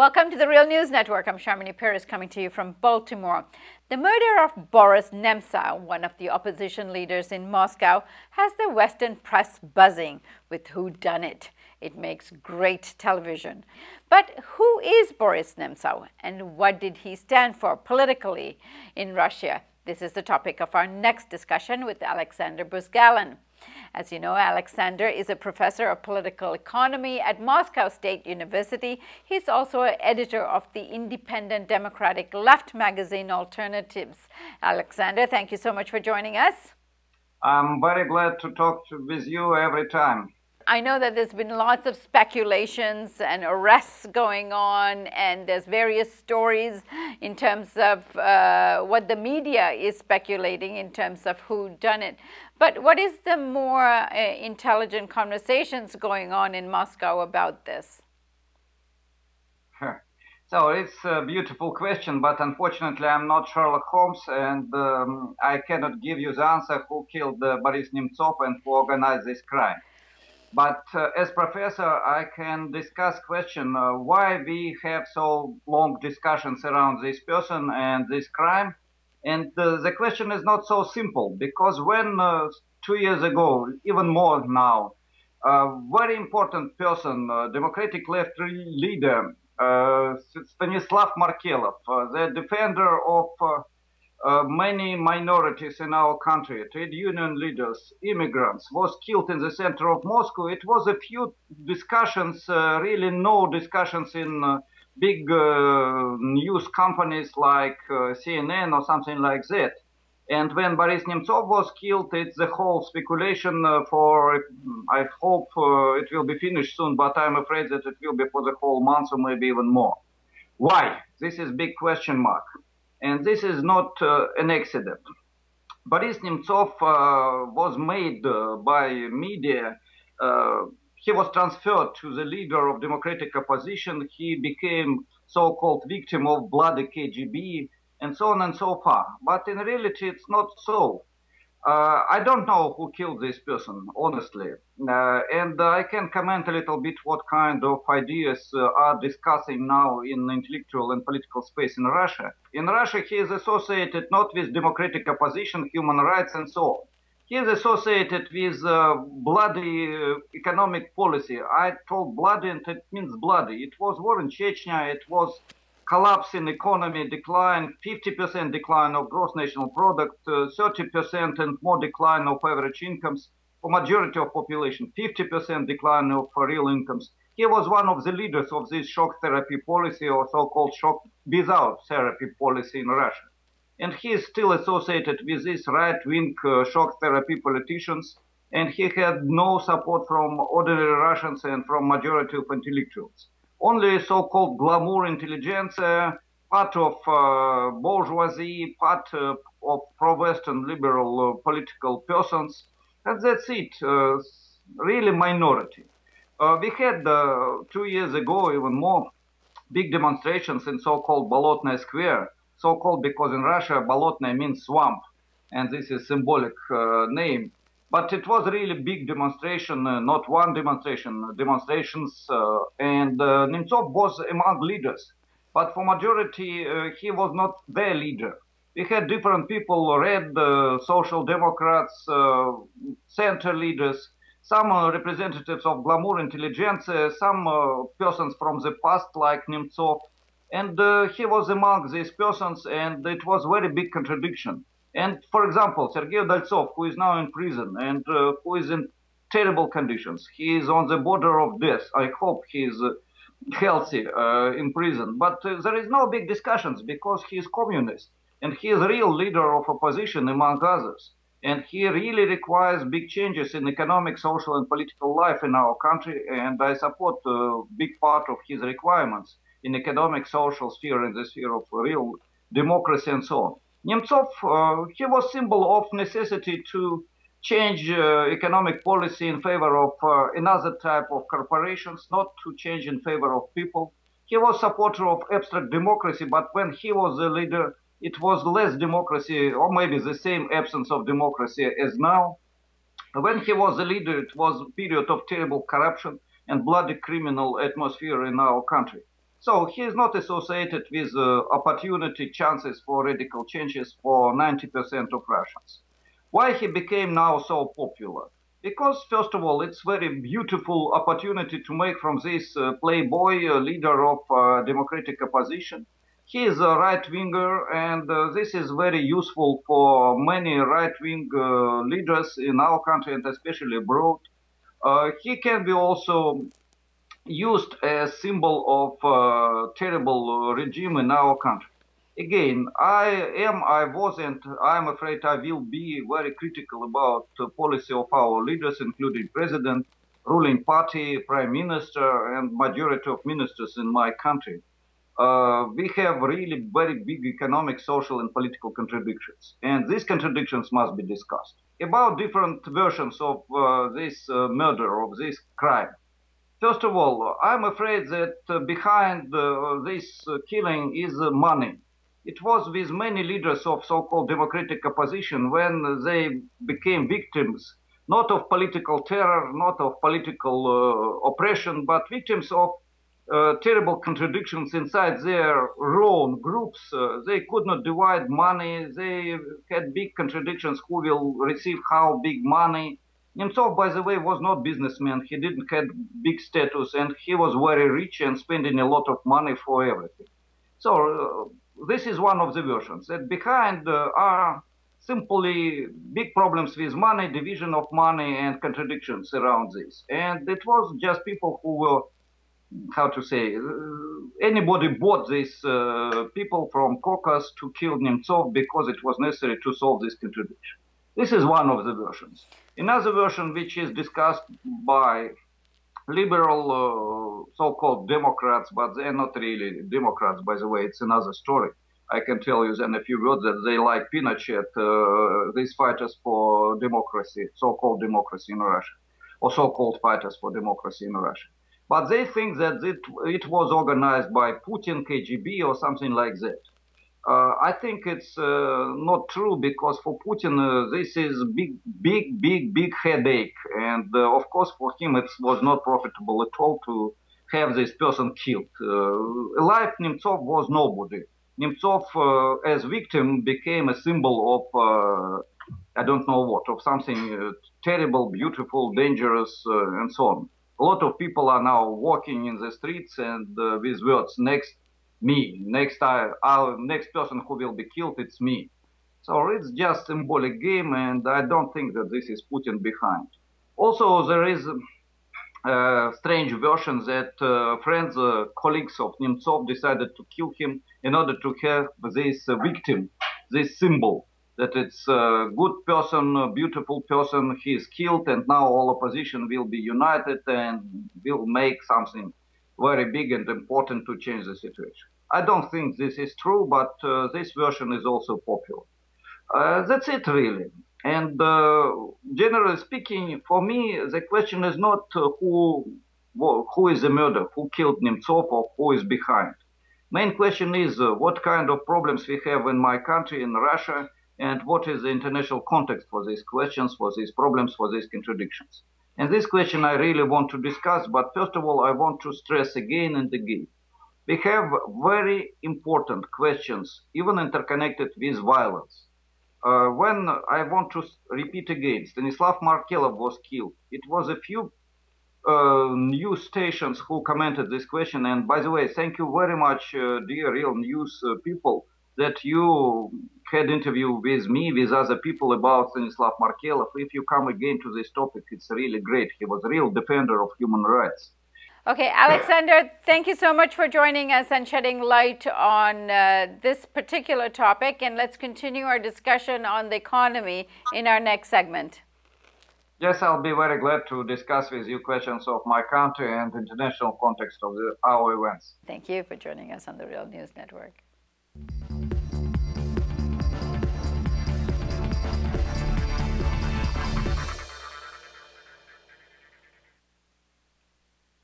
Welcome to the Real News Network. I'm Sharmini Paris coming to you from Baltimore. The murder of Boris Nemtsov, one of the opposition leaders in Moscow, has the Western press buzzing with whodunit. It makes great television. But who is Boris Nemtsov and what did he stand for politically in Russia? This is the topic of our next discussion with Aleksandr Buzgalin. As you know, Aleksandr is a professor of political economy at Moscow State University. He's also an editor of the independent democratic left magazine Alternatives. Aleksandr, thank you so much for joining us. I'm very glad to talk with you every time. I know that there's been lots of speculations and arrests going on, and there's various stories in terms of what the media is speculating in terms of who done it. But what is the more intelligent conversations going on in Moscow about this? So it's a beautiful question, but unfortunately I'm not Sherlock Holmes, and I cannot give you the answer who killed Boris Nemtsov and who organized this crime. But as professor, I can discuss question why we have so long discussions around this person and this crime. And the question is not so simple, because when 2 years ago, even more now, a very important person, democratic left leader, Stanislav Markelov, the defender of many minorities in our country, trade union leaders, immigrants, was killed in the center of Moscow. It was a few discussions, really no discussions in big news companies like CNN or something like that. And when Boris Nemtsov was killed, it's the whole speculation for, I hope it will be finished soon, but I'm afraid that it will be for the whole month or maybe even more. Why? This is big question mark. And this is not an accident. Boris Nemtsov was made by media. He was transferred to the leader of democratic opposition. He became so-called victim of bloody KGB and so on and so far. But in reality, it's not so. I don't know who killed this person, honestly. And I can comment a little bit what kind of ideas are discussing now in the intellectual and political space in Russia. In Russia, he is associated not with democratic opposition, human rights, and so on. He is associated with bloody economic policy. I told bloody, and it means bloody. It was war in Chechnya, it was collapse in economy, decline, 50% decline of gross national product, 30% and more decline of average incomes for majority of population, 50% decline of real incomes. He was one of the leaders of this shock therapy policy, or so-called shock without therapy policy in Russia. And he is still associated with these right-wing shock therapy politicians, and he had no support from ordinary Russians and from majority of intellectuals. Only so-called glamour intelligentsia, part of bourgeoisie, part of pro-Western liberal political persons, and that's it, really minority. We had 2 years ago, even more, big demonstrations in so-called Bolotnaya Square, so-called because in Russia Bolotnaya means swamp, and this is symbolic name. But it was really big demonstration, not one demonstration, demonstrations, and Nemtsov was among leaders. But for majority, he was not their leader. We had different people, red, social democrats, center leaders, some representatives of glamour intelligentsia, some persons from the past like Nemtsov. And he was among these persons, and it was very big contradiction. And for example, Sergei Udaltsov, who is now in prison and who is in terrible conditions, he is on the border of death. I hope he is healthy in prison. But there is no big discussions because he is communist and he is a real leader of opposition among others. And he really requires big changes in economic, social, and political life in our country. And I support a big part of his requirements in economic, social sphere, in the sphere of real democracy and so on. Nemtsov, he was symbol of necessity to change economic policy in favor of another type of corporations, not to change in favor of people. He was supporter of abstract democracy, but when he was the leader, it was less democracy, or maybe the same absence of democracy as now. When he was the leader, it was a period of terrible corruption and bloody criminal atmosphere in our country. So he is not associated with opportunity chances for radical changes for 90% of Russians. Why he became now so popular? Because, first of all, it's very beautiful opportunity to make from this playboy leader of democratic opposition. He is a right-winger, and this is very useful for many right-wing leaders in our country and especially abroad. He can be also used as symbol of terrible regime in our country. Again, I was, and I'm afraid I will be very critical about the policy of our leaders, including president, ruling party, prime minister, and majority of ministers in my country. We have really very big economic, social, and political contradictions, and these contradictions must be discussed. About different versions of this murder, of this crime. First of all, I'm afraid that behind this killing is money. It was with many leaders of so-called democratic opposition when they became victims not of political terror, not of political oppression, but victims of terrible contradictions inside their own groups. They could not divide money. They had big contradictions who will receive how big money. Nemtsov, by the way, was not businessman. He didn't have big status, and he was very rich and spending a lot of money for everything. So this is one of the versions. That behind are simply big problems with money, division of money, and contradictions around this. And it was just people who were, how to say, anybody bought these people from Caucasus to kill Nemtsov because it was necessary to solve this contradiction. This is one of the versions. Another version, which is discussed by liberal so-called Democrats, but they're not really Democrats, by the way, it's another story. I can tell you then a few words that they like Pinochet, these fighters for democracy, so-called democracy in Russia, or so-called fighters for democracy in Russia. But they think that it was organized by Putin, KGB, or something like that. I think it's not true, because for Putin this is big headache, and of course for him it was not profitable at all to have this person killed. Alive, Nemtsov was nobody. Nemtsov, as victim, became a symbol of I don't know what, of something terrible, beautiful, dangerous, and so on. A lot of people are now walking in the streets and with words, next me, next person who will be killed, it's me. So it's just symbolic game, and I don't think that this is Putin behind. Also, there is a strange version that friends, colleagues of Nemtsov decided to kill him in order to have this victim, this symbol, that it's a good person, a beautiful person, he is killed, and now all opposition will be united and will make something very big and important to change the situation. I don't think this is true, but this version is also popular. That's it, really. And generally speaking, for me, the question is not who is the murderer, who killed Nemtsov, or who is behind. Main question is what kind of problems we have in my country, in Russia, and what is the international context for these questions, for these problems, for these contradictions. And this question I really want to discuss, but first of all, I want to stress again and again. We have very important questions, even interconnected with violence. When I want to repeat again, Stanislav Markelov was killed. It was a few news stations who commented this question. And by the way, thank you very much, dear real news people, that you had interview with me, with other people about Stanislav Markelov. If you come again to this topic, it's really great. He was a real defender of human rights. Okay, Aleksandr, thank you so much for joining us and shedding light on this particular topic. And let's continue our discussion on the economy in our next segment. Yes, I'll be very glad to discuss with you questions of my country and international context of our events. Thank you for joining us on the Real News Network.